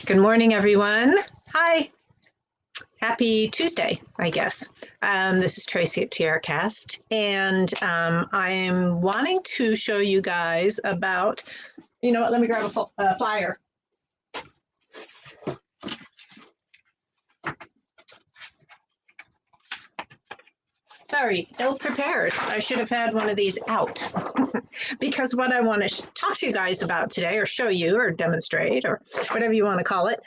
Good morning, everyone. Hi. Happy Tuesday, I guess. This is Tracy at TRCast, and I'm wanting to show you guys about, you know what, let me grab a flyer. Sorry, ill-prepared. I should have had one of these out because what I want to talk to you guys about today, or show you, or demonstrate, or whatever you want to call it,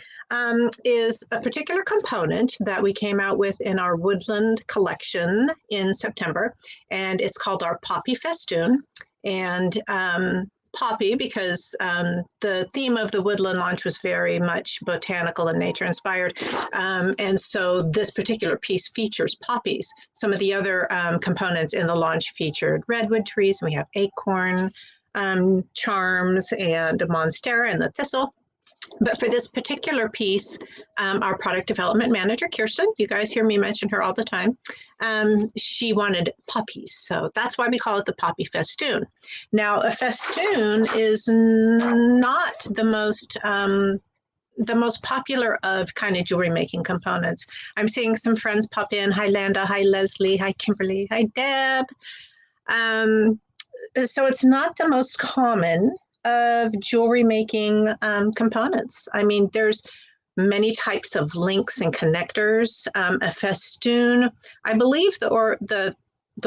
is a particular component that we came out with in our woodland collection in September, and it's called our Poppy Festoon. And poppy because the theme of the woodland launch was very much botanical and nature inspired. And so this particular piece features poppies. Some of the other components in the launch featured redwood trees. We have acorn charms and a monstera and the thistle. But for this particular piece, our product development manager, Kirsten, you guys hear me mention her all the time, she wanted poppies. So that's why we call it the Poppy Festoon. Now, a festoon is not the most popular of kind of jewelry making components. I'm seeing some friends pop in. Hi, Landa. Hi, Leslie. Hi, Kimberly. Hi, Deb. So it's not the most common of jewelry making components. I mean, there's many types of links and connectors. A festoon, I believe the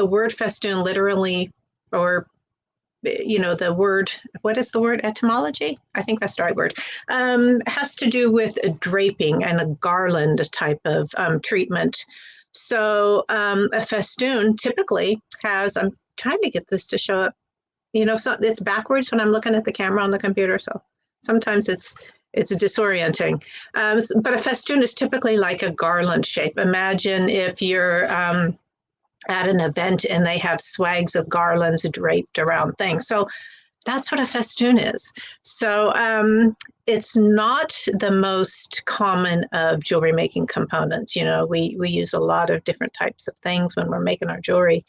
word festoon literally, or the word, what is the word, etymology? I think that's the right word. Has to do with a draping and a garland type of treatment. So a festoon typically has, I'm trying to get this to show up, so it's backwards when I'm looking at the camera on the computer. So sometimes it's disorienting. But a festoon is typically like a garland shape. Imagine if you're at an event and they have swags of garlands draped around things. So that's what a festoon is. So it's not the most common of jewelry making components. We use a lot of different types of things when we're making our jewelry.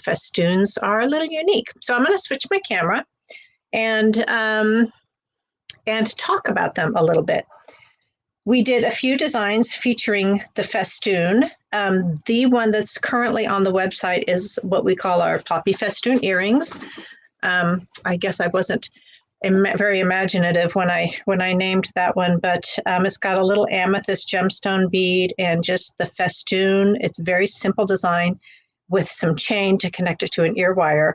Festoons are a little unique. So I'm going to switch my camera and talk about them a little bit. We did a few designs featuring the festoon. The one that's currently on the website is what we call our Poppy Festoon earrings. I guess I wasn't very imaginative when I named that one, but it's got a little amethyst gemstone bead and just the festoon. It's a very simple design with some chain to connect it to an ear wire.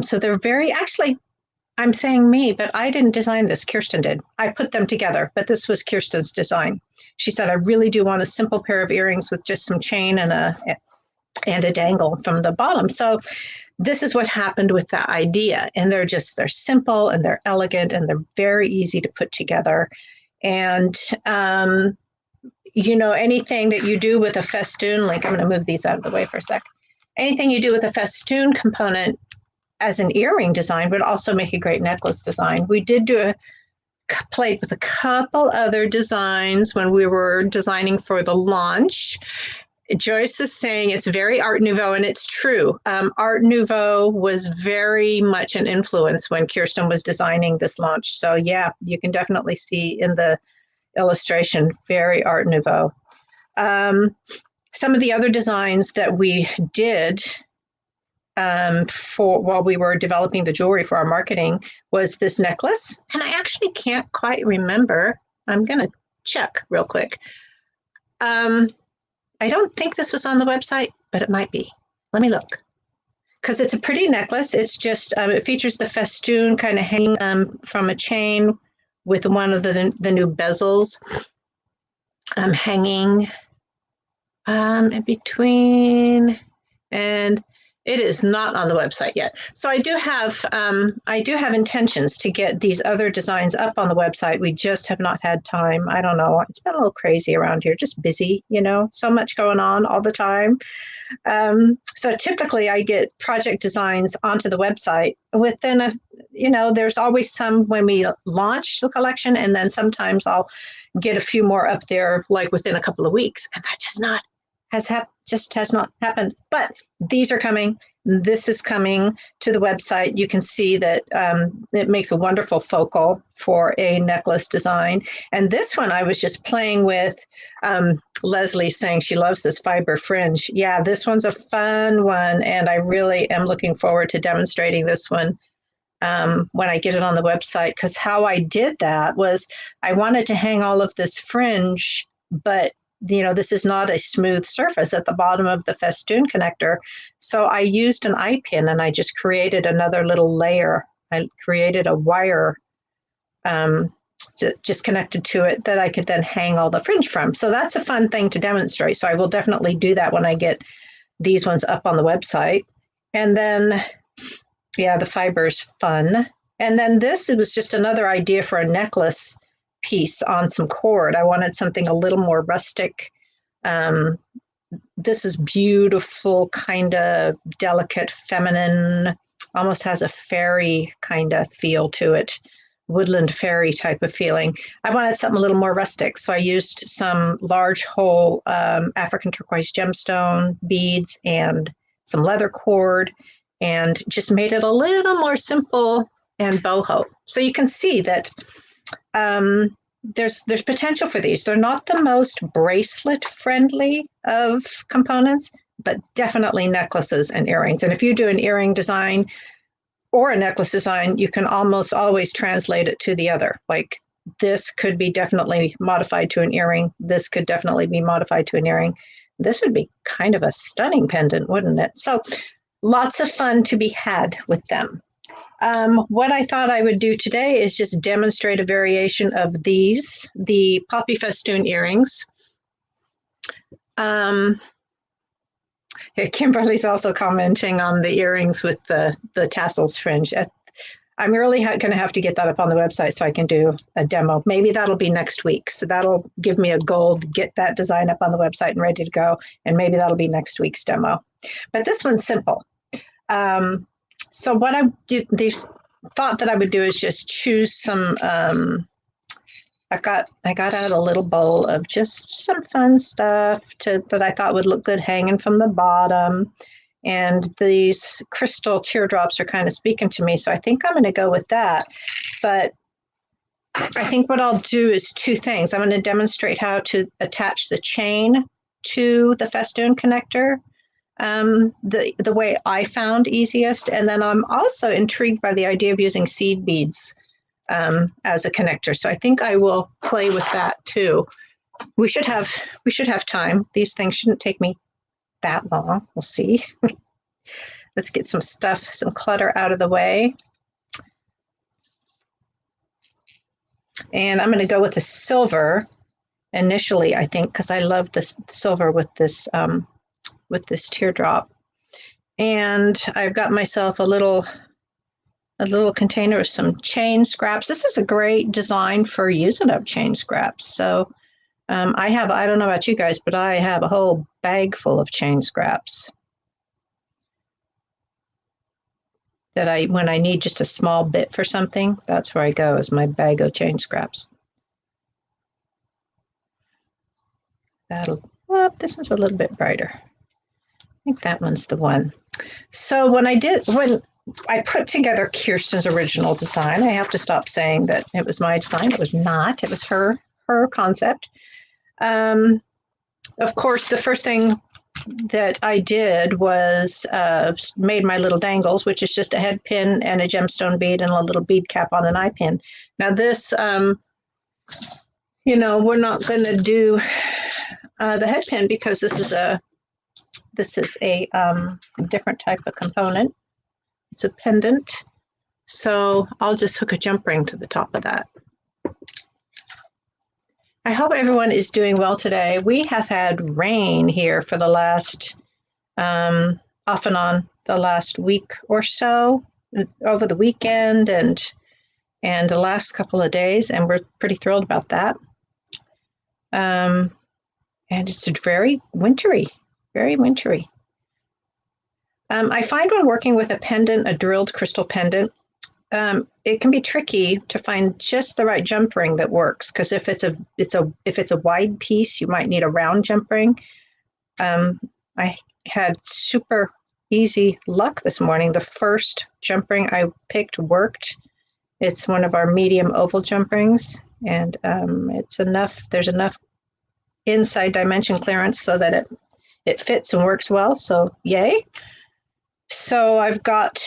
So they're actually, I'm saying me, but I didn't design this, Kirsten did. I put them together, but this was Kirsten's design. She said, I really do want a simple pair of earrings with just some chain and a dangle from the bottom. So this is what happened with that idea. And they're simple and they're elegant and they're very easy to put together. And, anything that you do with a festoon, like I'm going to move these out of the way for a sec. Anything you do with a festoon component as an earring design would also make a great necklace design. We did played with a couple other designs when we were designing for the launch. Joyce is saying it's very Art Nouveau, and it's true. Art Nouveau was very much an influence when Kirsten was designing this launch. So yeah, you can definitely see in the illustration, very Art Nouveau. Some of the other designs that we did while we were developing the jewelry for our marketing was this necklace. And I actually can't quite remember. I'm going to check real quick. I don't think this was on the website, but it might be. Let me look. Because it's a pretty necklace. It's just, it features the festoon kind of hanging from a chain with one of the new bezels hanging in between, and it is not on the website yet. So I do have intentions to get these other designs up on the website. We just have not had time. I don't know. It's been a little crazy around here, just busy, so much going on all the time. So typically I get project designs onto the website within there's always some when we launch the collection, and then sometimes I'll get a few more up there like within a couple of weeks, and that does not just has not happened. But these are coming. This is coming to the website. You can see that it makes a wonderful focal for a necklace design. And this one I was just playing with. Leslie saying she loves this fiber fringe. Yeah, this one's a fun one, and I really am looking forward to demonstrating this one when I get it on the website, because how I did that was I wanted to hang all of this fringe, but this is not a smooth surface at the bottom of the Festoon connector. So I used an eye pin and I just created another little layer. I created a wire just connected to it that I could then hang all the fringe from. So that's a fun thing to demonstrate. So I will definitely do that when I get these ones up on the website. And then, yeah, the fiber's fun. And then this, it was just another idea for a necklace piece on some cord. I wanted something a little more rustic. This is beautiful, kind of delicate, feminine, almost has a fairy kind of feel to it, woodland fairy type of feeling. I wanted something a little more rustic, so I used some large hole African turquoise gemstone beads and some leather cord, and just made it a little more simple and boho. So you can see that there's potential for these. They're not the most bracelet friendly of components, but definitely necklaces and earrings. And if you do an earring design or a necklace design, you can almost always translate it to the other. Like this could be definitely modified to an earring. This could definitely be modified to an earring. This would be kind of a stunning pendant, wouldn't it? So lots of fun to be had with them. What I thought I would do today is just demonstrate a variation of these, the poppy festoon earrings. Kimberly's also commenting on the earrings with the tassels fringe. I'm really going to have to get that up on the website so I can do a demo. Maybe that'll be next week. So that'll give me a goal to get that design up on the website and ready to go. And maybe that'll be next week's demo. But this one's simple. So what I thought that I would do is just choose some, I got out a little bowl of just some fun stuff that I thought would look good hanging from the bottom. And these crystal teardrops are kind of speaking to me. So I think I'm going to go with that. But I think what I'll do is two things. I'm going to demonstrate how to attach the chain to the Festoon connector. The way I found easiest. And then I'm also intrigued by the idea of using seed beads as a connector. So I think I will play with that too. We should have time. These things shouldn't take me that long. We'll see. Let's get some clutter out of the way. And I'm going to go with the silver initially, I think, because I love this silver with this teardrop. And I've got myself a little container of some chain scraps. This is a great design for using up chain scraps. So I don't know about you guys, but I have a whole bag full of chain scraps that when I need just a small bit for something, that's where I go, is my bag of chain scraps. This one's a little bit brighter. I think that one's the one. So when I put together Kirsten's original design, I have to stop saying that it was my design. It was not. It was her concept. Of course, the first thing that I did was made my little dangles, which is just a head pin and a gemstone bead and a little bead cap on an eye pin. Now this, we're not going to do the head pin because this is a different type of component. It's a pendant. So I'll just hook a jump ring to the top of that. I hope everyone is doing well today. We have had rain here for the last, off and on the last week or so, over the weekend and the last couple of days, and we're pretty thrilled about that. And it's very wintry, very wintry. I find when working with a pendant, a drilled crystal pendant, it can be tricky to find just the right jump ring that works. Because if it's a wide piece, you might need a round jump ring. I had super easy luck this morning. The first jump ring I picked worked. It's one of our medium oval jump rings, and it's enough. There's enough inside dimension clearance so that it fits and works well. So yay! So I've got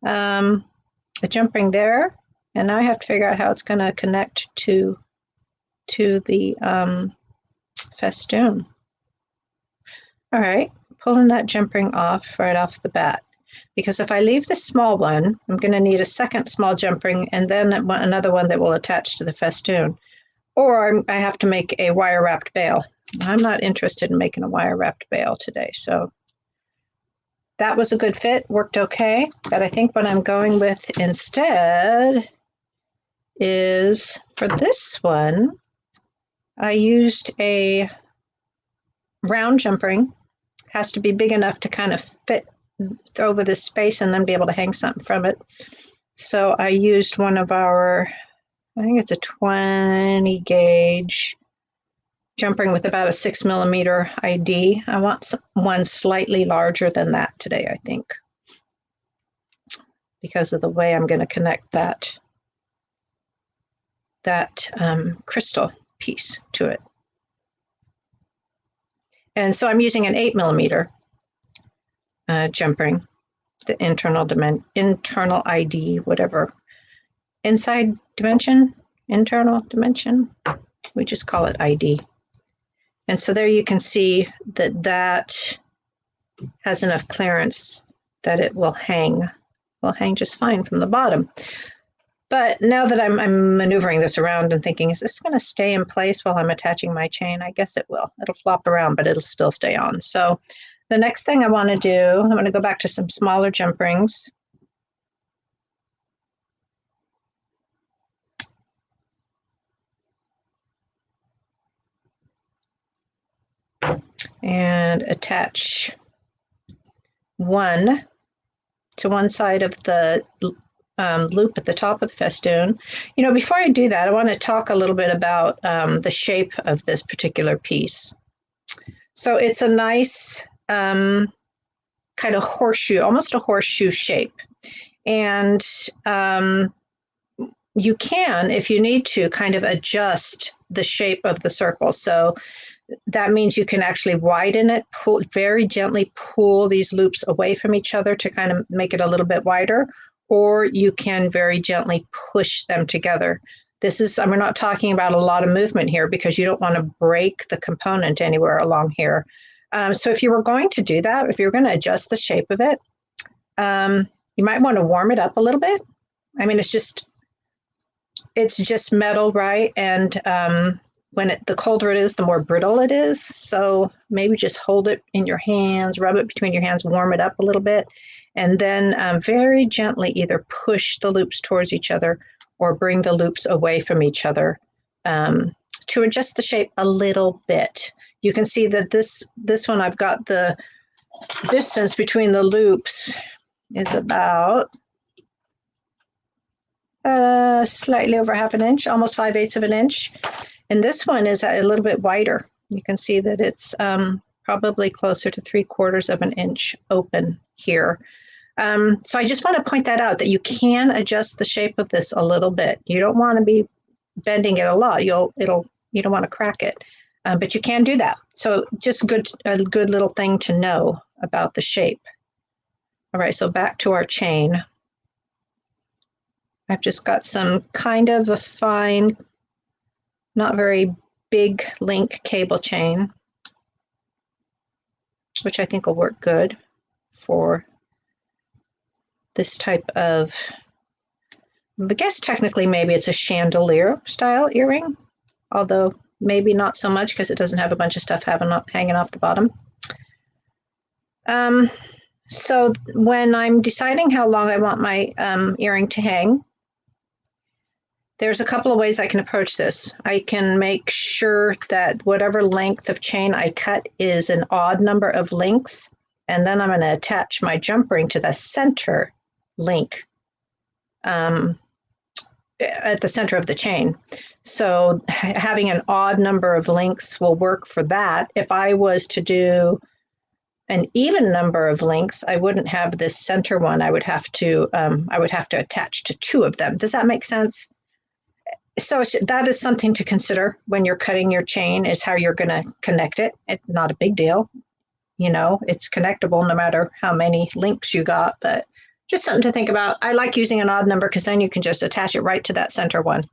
a jump ring there, and now I have to figure out how it's going to connect to the festoon. All right, pulling that jump ring off right off the bat. Because if I leave the small one, I'm going to need a second small jump ring and then another one that will attach to the festoon. Or I have to make a wire-wrapped bail. I'm not interested in making a wire-wrapped bail today. So that was a good fit, worked okay. But I think what I'm going with instead is, for this one, I used a round jump ring. Has to be big enough to kind of fit over this space and then be able to hang something from it. So I used one of our, I think it's a 20 gauge jump ring with about a 6 millimeter ID. I want one slightly larger than that today, I think, because of the way I'm going to connect that crystal piece to it. And so I'm using an 8 millimeter jump ring, the internal ID, whatever. Inside dimension, internal dimension, we just call it ID. And so there you can see that has enough clearance that it will hang just fine from the bottom. But now that I'm maneuvering this around and thinking, is this going to stay in place while I'm attaching my chain? I guess it will. It'll flop around, but it'll still stay on. So the next thing I want to do, I'm going to go back to some smaller jump rings. And attach one to one side of the loop at the top of the festoon. You know, before I do that, I want to talk a little bit about the shape of this particular piece. So it's a nice kind of horseshoe, almost a horseshoe shape. And you can, if you need to, kind of adjust the shape of the circle. So that means you can actually widen it, very gently pull these loops away from each other to kind of make it a little bit wider, or you can very gently push them together. We're not talking about a lot of movement here because you don't want to break the component anywhere along here. So if you were going to do that, if you're going to adjust the shape of it, you might want to warm it up a little bit. I mean, it's just metal, right? And the colder it is, the more brittle it is. So maybe just hold it in your hands, rub it between your hands, warm it up a little bit, and then very gently either push the loops towards each other or bring the loops away from each other to adjust the shape a little bit. You can see that this one, I've got the distance between the loops is about slightly over ½ an inch, almost 5/8 of an inch. And this one is a little bit wider. You can see that it's probably closer to 3/4 of an inch open here. So I just want to point that out, that you can adjust the shape of this a little bit. You don't want to be bending it a lot. You don't want to crack it, but you can do that. So just a good little thing to know about the shape. All right, so back to our chain. I've just got some kind of a fine, not very big link cable chain, which I think will work good for this type of, I guess technically maybe it's a chandelier style earring, although maybe not so much because it doesn't have a bunch of stuff hanging off the bottom. So when I'm deciding how long I want my earring to hang, there's a couple of ways I can approach this. I can make sure that whatever length of chain I cut is an odd number of links, and then I'm going to attach my jump ring to the center link at the center of the chain. So having an odd number of links will work for that. If I was to do an even number of links, I wouldn't have this center one. I would have to attach to two of them. Does that make sense? So that is something to consider when you're cutting your chain, is how you're going to connect it. It's not a big deal. You know, it's connectable no matter how many links you got, but just something to think about. I like using an odd number because then you can just attach it right to that center one.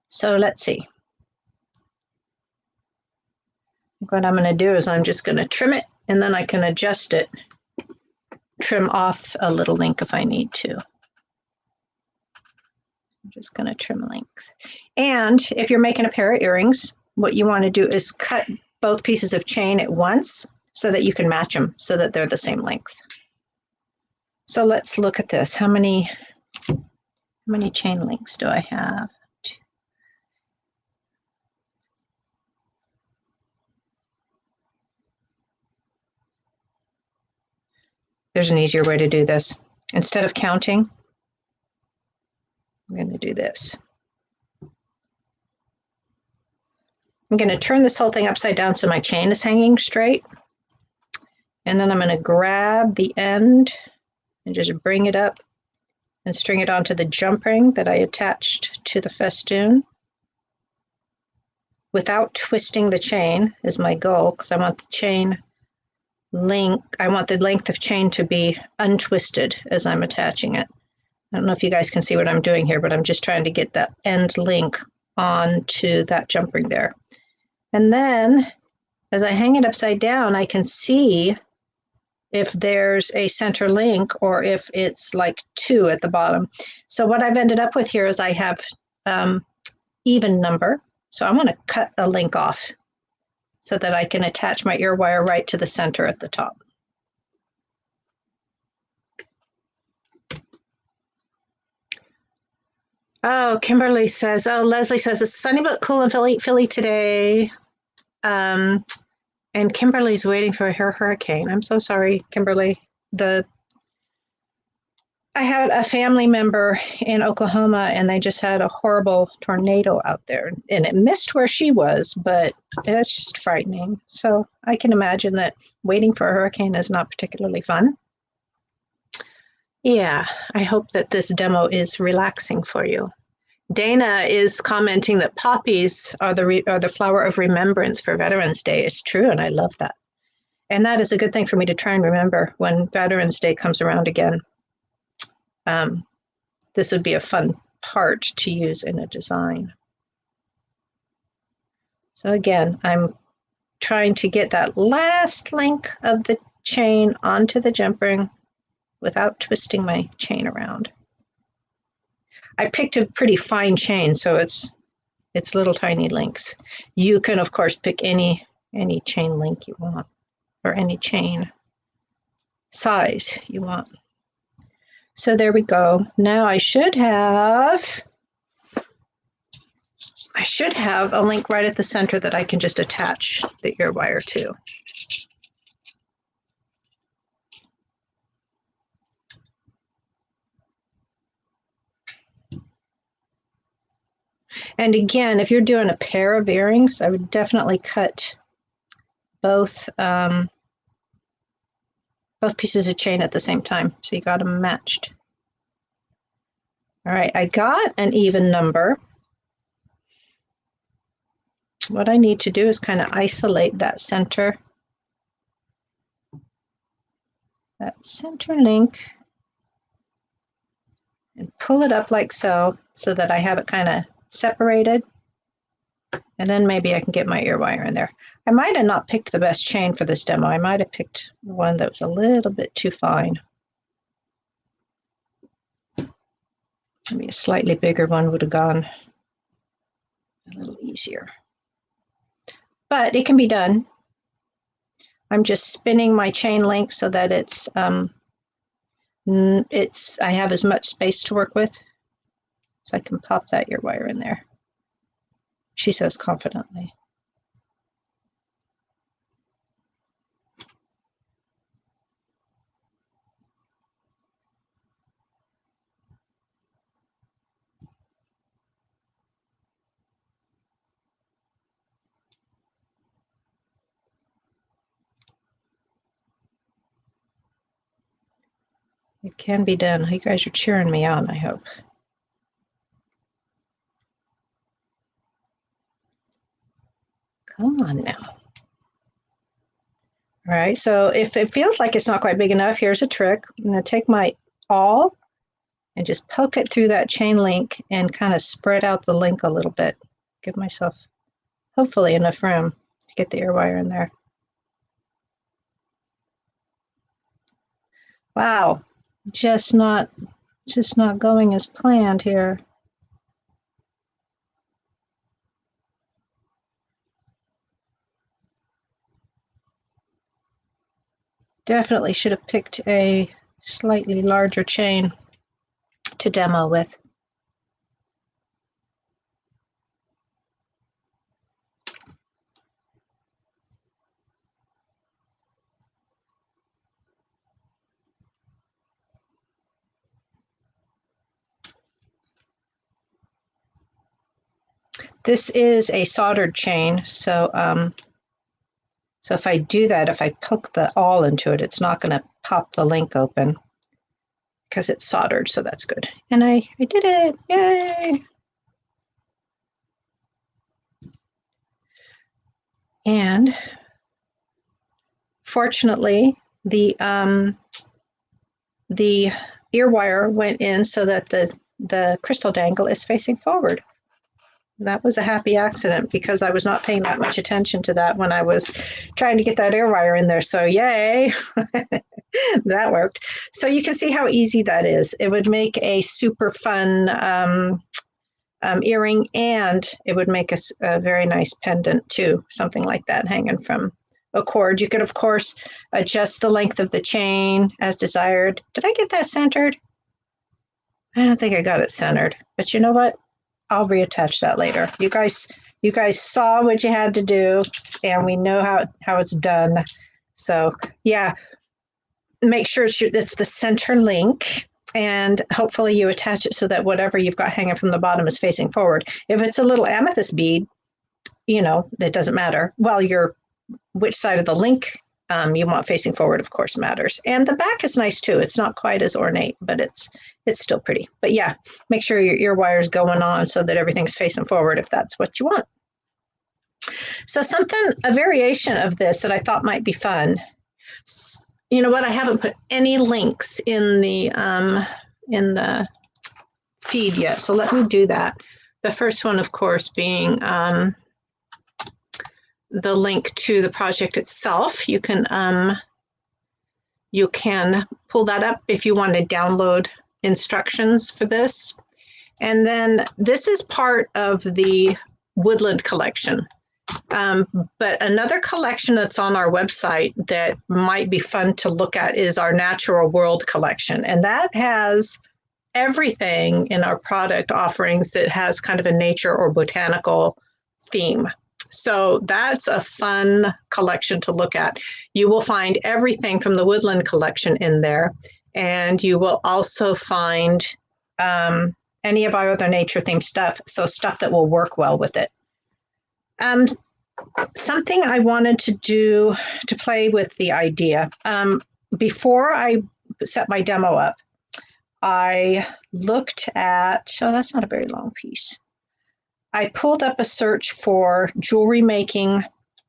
So let's see. What I'm going to do is I'm just going to trim it, and then I can adjust it, trim off a little link if I need to. I'm just going to trim length. And if you're making a pair of earrings, what you want to do is cut both pieces of chain at once so that you can match them so that they're the same length. So let's look at this. How many chain links do I have? There's an easier way to do this. Instead of counting, I'm going to do this. I'm going to turn this whole thing upside down so my chain is hanging straight. And then I'm going to grab the end and just bring it up and string it onto the jump ring that I attached to the festoon. Without twisting the chain is my goal, because I want the chain length, I want the length of chain to be untwisted as I'm attaching it. I don't know if you guys can see what I'm doing here, but I'm just trying to get that end link onto that jump ring there. And then as I hang it upside down, I can see if there's a center link or if it's like two at the bottom. So what I've ended up with here is I have even number. So I'm going to cut a link off so that I can attach my ear wire right to the center at the top. Oh, Kimberly says, oh, Leslie says, it's sunny but cool in Philly today. And Kimberly's waiting for her hurricane. I'm so sorry, Kimberly. I had a family member in Oklahoma, and they just had a horrible tornado out there, and it missed where she was, but it's just frightening. So I can imagine that waiting for a hurricane is not particularly fun. Yeah, I hope that this demo is relaxing for you. Dana is commenting that poppies are the flower of remembrance for Veterans Day. It's true, and I love that. And that is a good thing for me to try and remember when Veterans Day comes around again. This would be a fun part to use in a design. So again, I'm trying to get that last link of the chain onto the jump ring without twisting my chain around. I picked a pretty fine chain, so it's little tiny links. You can, of course, pick any chain link you want, or any chain size you want. So there we go. Now I should have a link right at the center that I can just attach the ear wire to. And again, if you're doing a pair of earrings, I would definitely cut both pieces of chain at the same time, so you got them matched. All right, I got an even number. What I need to do is kind of isolate that center link and pull it up like so that I have it kind of separated. And then maybe I can get my ear wire in there. I might have not picked the best chain for this demo. I might have picked one that was a little bit too fine. Maybe a slightly bigger one would have gone a little easier. But it can be done. I'm just spinning my chain link so that I have as much space to work with. So I can pop that ear wire in there, she says confidently. It can be done. You guys are cheering me on, I hope. Come on now. All right, so if it feels like it's not quite big enough, here's a trick. I'm going to take my awl and just poke it through that chain link and kind of spread out the link a little bit. Give myself, hopefully, enough room to get the ear wire in there. Wow, just not going as planned here. Definitely should have picked a slightly larger chain to demo with. This is a soldered chain, so so if I do that, if I poke the awl into it, it's not going to pop the link open because it's soldered, so that's good. And I did it, yay! And fortunately, the ear wire went in so that the crystal dangle is facing forward. That was a happy accident because I was not paying that much attention to that when I was trying to get that ear wire in there. So yay, that worked. So you can see how easy that is. It would make a super fun earring, and it would make a very nice pendant too, something like that hanging from a cord. You could, of course, adjust the length of the chain as desired. Did I get that centered? I don't think I got it centered, but you know what? I'll reattach that later. You guys saw what you had to do, and we know how it's done. So yeah, make sure it's the center link, and hopefully you attach it so that whatever you've got hanging from the bottom is facing forward. If it's a little amethyst bead, it doesn't matter. Well, which side of the link you want facing forward, of course, matters. And the back is nice too. It's not quite as ornate, but it's still pretty. But yeah, make sure your ear wire's going on so that everything's facing forward if that's what you want. So a variation of this that I thought might be fun. You know what? I haven't put any links in the feed yet, so let me do that. The first one, of course, being the link to the project itself. You can pull that up if you want to download instructions for this. And then this is part of the Woodland collection. But another collection that's on our website that might be fun to look at is our Natural World collection. And that has everything in our product offerings that has kind of a nature or botanical theme. So that's a fun collection to look at. You will find everything from the Woodland collection in there, and you will also find any of our other nature themed stuff, so stuff that will work well with it. Something I wanted to do to play with the idea, before I set my demo up, I looked at, that's not a very long piece. I pulled up a search for jewelry making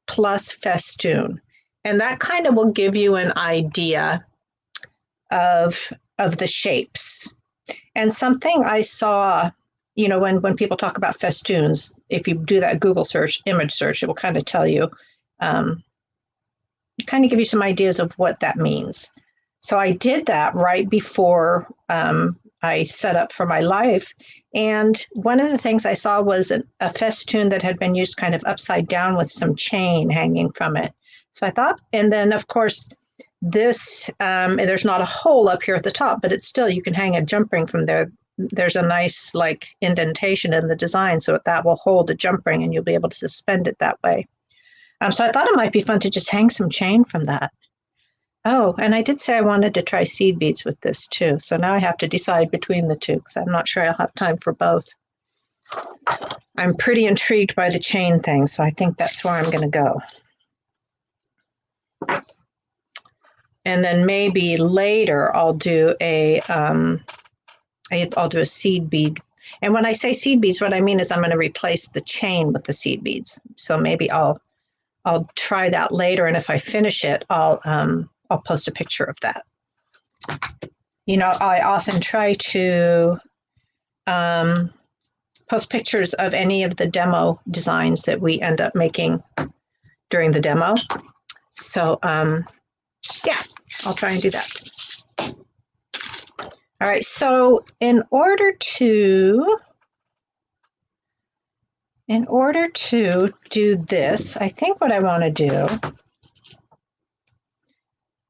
plus Festoon, and that kind of will give you an idea of the shapes. And something I saw, when people talk about Festoons, if you do that Google search, image search, it will kind of tell you, kind of give you some ideas of what that means. So I did that right before I set up for my live. And one of the things I saw was a Festoon that had been used kind of upside down with some chain hanging from it. So I thought, and then of course, this, there's not a hole up here at the top, but it's still, you can hang a jump ring from there. There's a nice indentation in the design so that will hold a jump ring and you'll be able to suspend it that way. So I thought it might be fun to just hang some chain from that. Oh, and I did say I wanted to try seed beads with this too. So now I have to decide between the two because I'm not sure I'll have time for both. I'm pretty intrigued by the chain thing, so I think that's where I'm going to go. And then maybe later I'll do I'll do a seed bead. And when I say seed beads, what I mean is I'm going to replace the chain with the seed beads. So maybe I'll try that later, and if I finish it, I'll post a picture of that. You know, I often try to post pictures of any of the demo designs that we end up making during the demo. So yeah, I'll try and do that. All right, so in order to do this, I think what I want to do,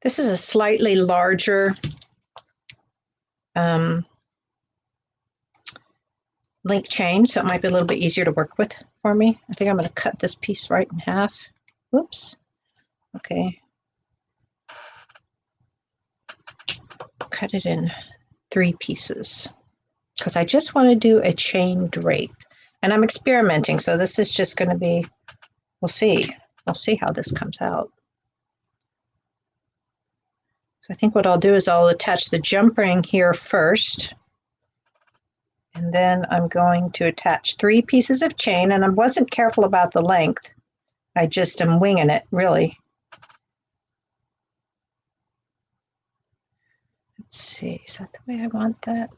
this is a slightly larger link chain, so it might be a little bit easier to work with for me. I think I'm going to cut this piece right in half. Whoops. Okay. Cut it in 3 pieces because I just want to do a chain drape. And I'm experimenting, so this is just going to be, we'll see. We'll see how this comes out. So I think what I'll do is I'll attach the jump ring here first. And then I'm going to attach 3 pieces of chain, and I wasn't careful about the length. I just am winging it, really. Let's see, is that the way I want that?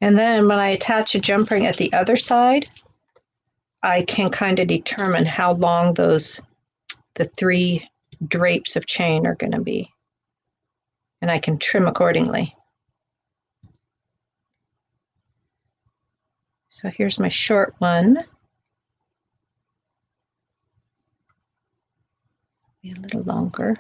And then when I attach a jump ring at the other side, I can kind of determine how long the 3 drapes of chain are going to be. And I can trim accordingly. So here's my short one. Be a little longer.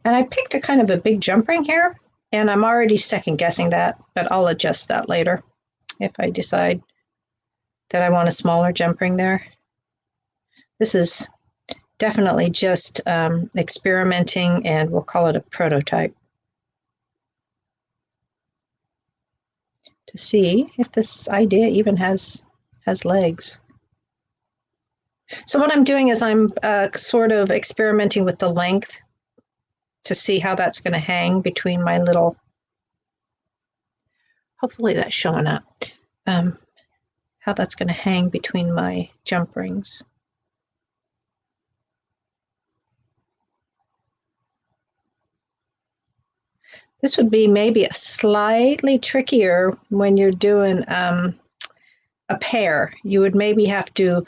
And I picked a kind of a big jump ring here, and I'm already second guessing that, but I'll adjust that later if I decide that I want a smaller jump ring there. This is definitely just experimenting, and we'll call it a prototype to see if this idea even has legs. So what I'm doing is I'm sort of experimenting with the length to see how that's going to hang between my little, hopefully that's showing up, how that's going to hang between my jump rings. This would be maybe a slightly trickier when you're doing a pair. You would maybe have to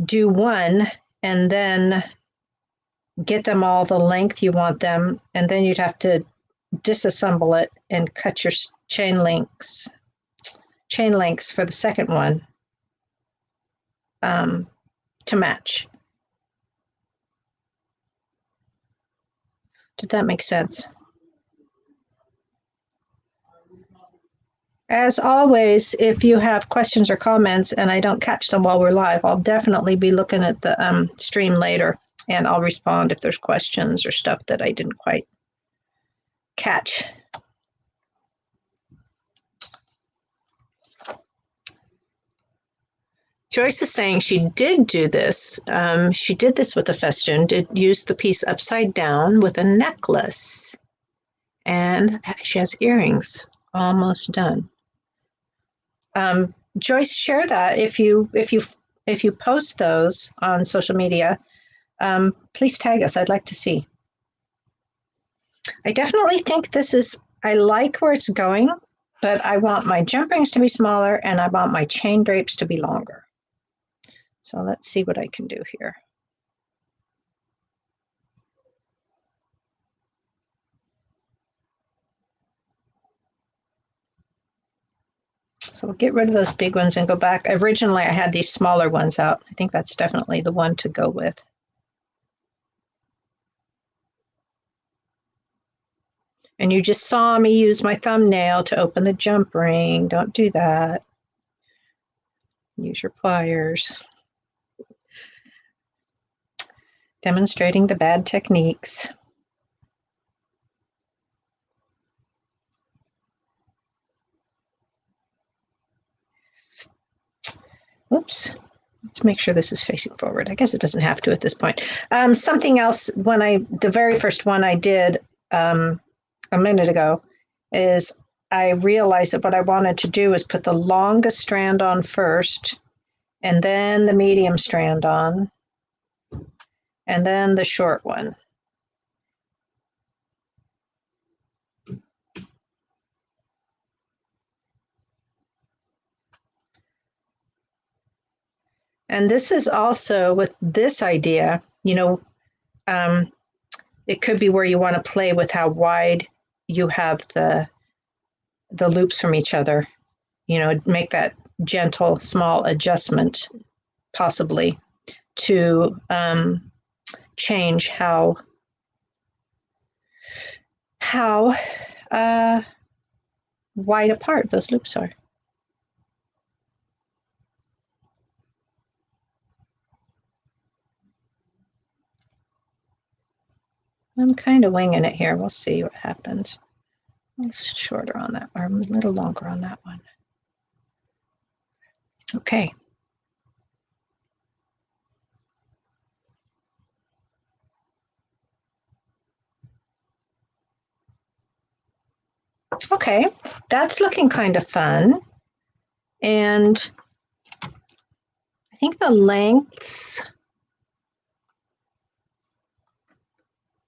do one and then get them all the length you want them, and then you'd have to disassemble it and cut your chain lengths for the second one to match. Did that make sense? As always, if you have questions or comments and I don't catch them while we're live, I'll definitely be looking at the stream later, and I'll respond if there's questions or stuff that I didn't quite catch. Joyce is saying she did do this. She did this with a Festoon, did use the piece upside down with a necklace. And she has earrings almost done. Joyce, share that if you post those on social media. Please tag us. I'd like to see. I definitely think I like where it's going, but I want my jump rings to be smaller and I want my chain drapes to be longer. So let's see what I can do here. So we'll get rid of those big ones and go back. Originally, I had these smaller ones out. I think that's definitely the one to go with. And you just saw me use my thumbnail to open the jump ring. Don't do that. Use your pliers. Demonstrating the bad techniques. Oops. Let's make sure this is facing forward. I guess it doesn't have to at this point. Something else, the very first one I did a minute ago is I realized that what I wanted to do is put the longest strand on first, and then the medium strand on, and then the short one. And this is also with this idea, it could be where you want to play with how wide you have the loops from each other, make that gentle, small adjustment possibly to change how wide apart those loops are. I'm kind of winging it here. We'll see what happens. It's shorter on that, or a little longer on that one. Okay. Okay, that's looking kind of fun. And I think the lengths,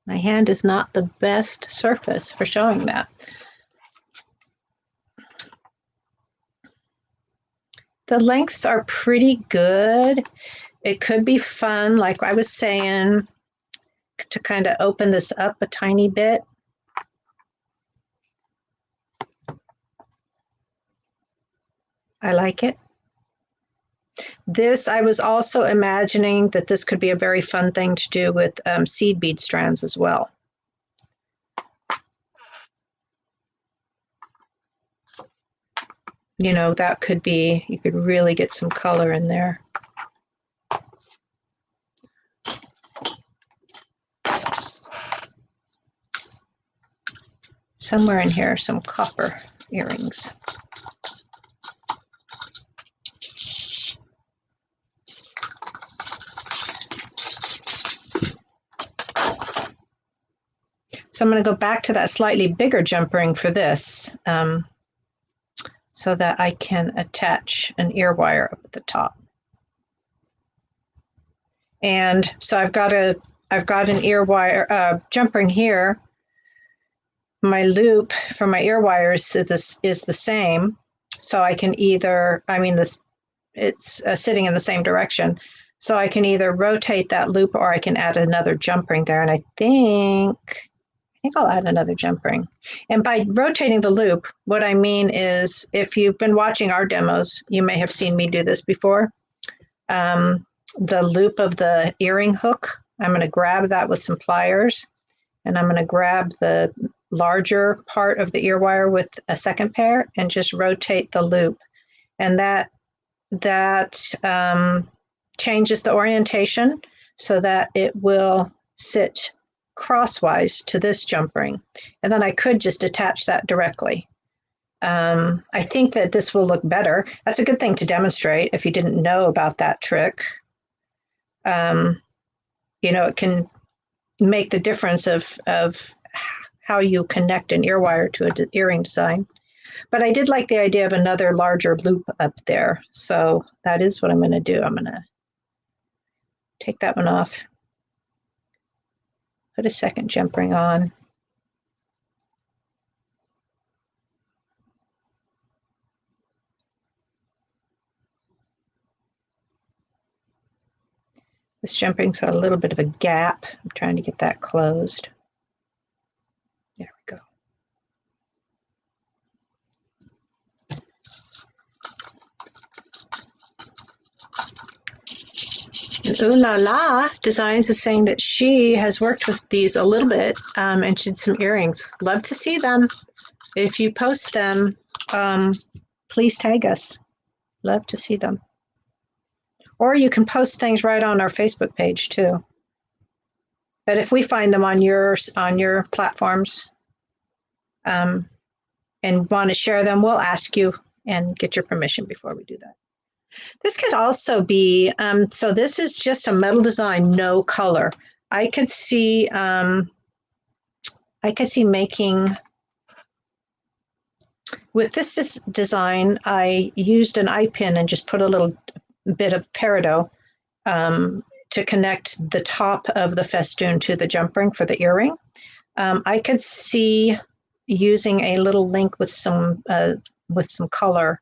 my hand is not the best surface for showing that. The lengths are pretty good. It could be fun, like I was saying, to kind of open this up a tiny bit. I like it. This, I was also imagining that this could be a very fun thing to do with seed bead strands as well. That could be, you could really get some color in there. Somewhere in here, some copper earrings. So I'm going to go back to that slightly bigger jump ring for this, so that I can attach an ear wire up at the top. And so I've got an ear wire jump ring here. My loop for my ear wires is the same, so I can either, it's sitting in the same direction, so I can either rotate that loop or I can add another jump ring there. And I think I'll add another jump ring. And by rotating the loop, what I mean is, if you've been watching our demos, you may have seen me do this before. The loop of the earring hook, I'm going to grab that with some pliers, and I'm going to grab the larger part of the ear wire with a second pair and just rotate the loop. And that changes the orientation so that it will sit crosswise to this jump ring. And then I could just attach that directly. I think that this will look better. That's a good thing to demonstrate if you didn't know about that trick. It can make the difference of how you connect an ear wire to an earring design. But I did like the idea of another larger loop up there. So that is what I'm going to do. I'm going to take that one off, put a second jump ring on. This jump ring's got a little bit of a gap. I'm trying to get that closed. There we go. Ooh La La Designs is saying that she has worked with these a little bit, and she did some earrings. Love to see them. If you post them, please tag us. Love to see them. Or you can post things right on our Facebook page too. But if we find them on your platforms, and want to share them, we'll ask you and get your permission before we do that. This could also be, so this is just a metal design, no color. I could see making, with this design, I used an eye pin and just put a little bit of peridot to connect the top of the festoon to the jump ring for the earring. I could see using a little link with some color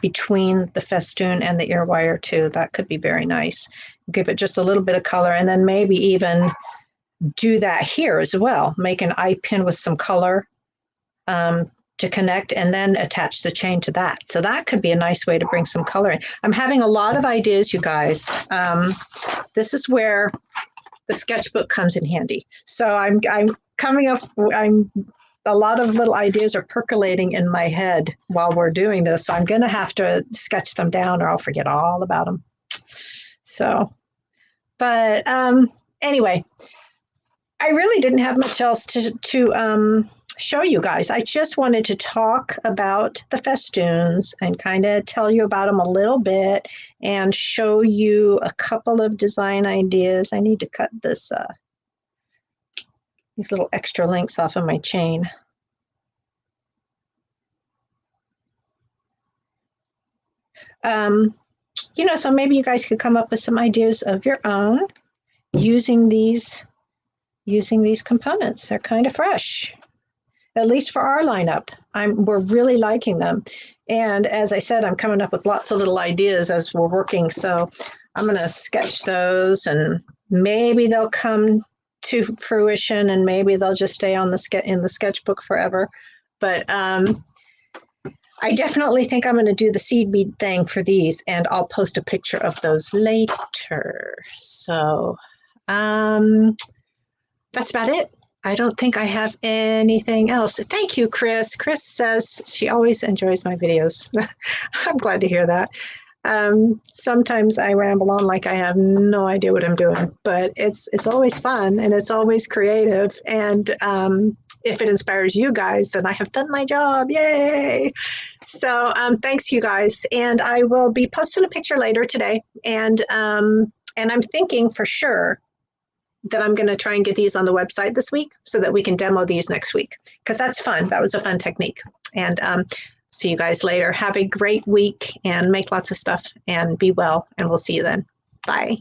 between the festoon and the ear wire too. That could be very nice. Give it just a little bit of color, and then maybe even do that here as well. Make an eye pin with some color to connect, and then attach the chain to that. So that could be a nice way to bring some color in. I'm having a lot of ideas, you guys. This is where the sketchbook comes in handy. So I'm coming up, a lot of little ideas are percolating in my head while we're doing this. So I'm going to have to sketch them down or I'll forget all about them. So, but anyway, I really didn't have much else to show you guys. I just wanted to talk about the festoons and kind of tell you about them a little bit and show you a couple of design ideas. I need to cut this these little extra links off of my chain. You know, so maybe you guys could come up with some ideas of your own using these components. They're kind of fresh, at least for our lineup. We're really liking them. And as I said, I'm coming up with lots of little ideas as we're working. So I'm going to sketch those, and maybe they'll come to fruition, and maybe they'll just stay on in the sketchbook forever. But I definitely think I'm going to do the seed bead thing for these, and I'll post a picture of those later. So that's about it. I don't think I have anything else. Thank you, Chris. Chris says she always enjoys my videos. I'm glad to hear that. Sometimes I ramble on like I have no idea what I'm doing, but it's always fun and it's always creative. And if it inspires you guys, then I have done my job. Yay! So thanks, you guys. And I will be posting a picture later today. And I'm thinking for sure that I'm going to try and get these on the website this week so that we can demo these next week, because that's fun. That was a fun technique. And see you guys later. Have a great week and make lots of stuff and be well. And we'll see you then. Bye.